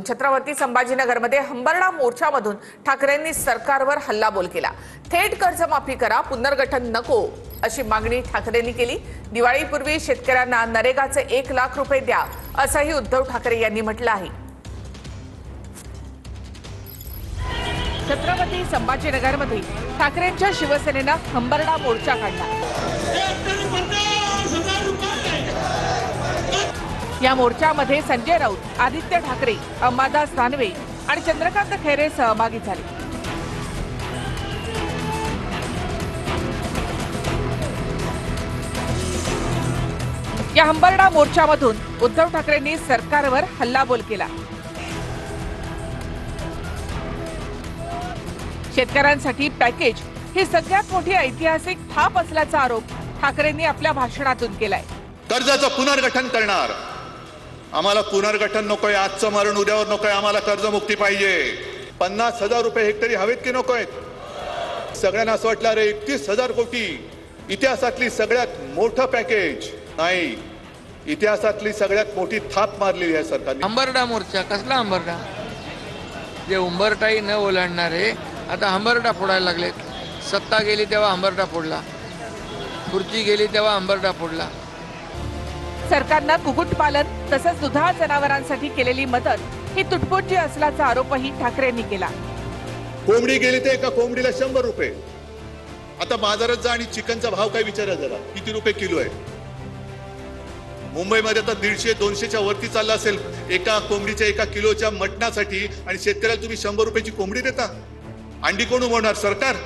छत्रपती संभाजीनगरमध्ये हंबरडा मोर्चामधून ठाकरेंनी सरकारवर हल्लाबोल केला। थेट कर्जमाफी करा, पुनर्गठन नको अशी मागणी ठाकरेंनी केली। दिवाळीपूर्वी शेतकऱ्यांना नरेगाचे 1 लाख रुपये द्या असंही उद्धव ठाकरे यांनी म्हटलं आहे। छत्रपती संभाजीनगरमध्ये ठाकरेंच्या शिवसेनेनं हंबरडा मोर्चा काढला। या मोर्चामध्ये संजय राऊत, आदित्य ठाकरे, अंबादास दानवे आणि चंद्रकांत खैरे सहभागी झाले। या हंबरडा मोर्चामधून उद्धव ठाकरेंनी सरकारवर हल्लाबोल केला। शेतकऱ्यांसाठी पॅकेज ही सगळ्यात मोठी ऐतिहासिक थाप असल्याचा आरोप ठाकरेंनी आपल्या भाषणातून केलाय। कर्जाचं पुनर्गठन करणार, आम्हाला पुनर्गठन नकोय, आजचं मरण उद्यावर नकोय, आम्हाला कर्जमुक्ती पाहिजे। 50,000 रुपये हेक्टरी हवेत की नकोयत? सगळ्यांना असं वाटलं रे 31,000 कोटी इतिहासातली सगळ्यात मोठं पॅकेज नाही, इतिहासातली सगळ्यात मोठी थाप मारलेली आहे सरकारने। हंबरडा मोर्चा कसला हंबरडा? जे उंबरठाई न ओलांडणारे आता हंबरडा फोडायला लागलेत। सत्ता गेली तेव्हा हंबरडा फोडला, खुर्ची गेली तेव्हा हंबरडा फोडला। सरकारनं कुक्कुटपालन तसंच दुधाळ जनावरांसाठी केलेली मदत ही तुटपुंजी असल्याचा आरोपही ठाकरेंनी केला। कोंबडी गेली तर एका कोंबडीला 100 रुपये। आता बाजारात जा आणि चिकनचा भाव काय विचारा जरा, किती रुपये किलो आहे? मुंबईमध्ये आता 150-200च्या वरती चालला असेल एका कोंबडीच्या, एका किलोच्या मटणासाठी, आणि शेतकऱ्याला तुम्ही 100 रुपयाची कोंबडी देता? अंडी कोण उमवणार? सरकार।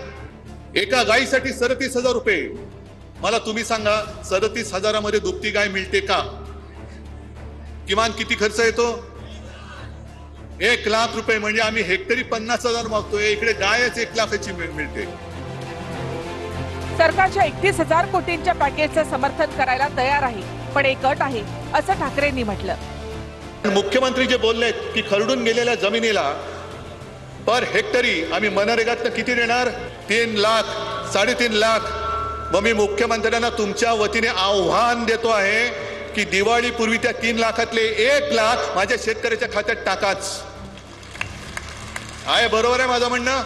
एका गायीसाठी 37,000 रुपये। मला तुम्ही सांगा, 37,000 मध्ये दुभती गाय मिळते का? किमान किती खर्च येतो? 1 लाख रुपये, म्हणजे आम्ही हेक्टरी 50,000 मागतोय, इकडे गायच 1 लाखाची मिळते। सरकारच्या 31,000 कोटींच्या पॅकेजचं समर्थन करायला तयार आहे, पण एक अट आहे असं ठाकरेंनी म्हटलं। मुख्यमंत्री जे बोललेत की खरडून गेलेल्या जमिनीला पर हेक्टरी आम्ही मनरेगातनं किती देणार? 3 लाख, 3.5 लाख। मग मी मुख्यमंत्र्यांना तुमच्या वतीने आव्हान देतो आहे की दिवाळीपूर्वी त्या 3 लाखातले 1 लाख माझ्या शेतकऱ्याच्या खात्यात टाकाच। आहे बरोबर आहे माझं म्हणणं?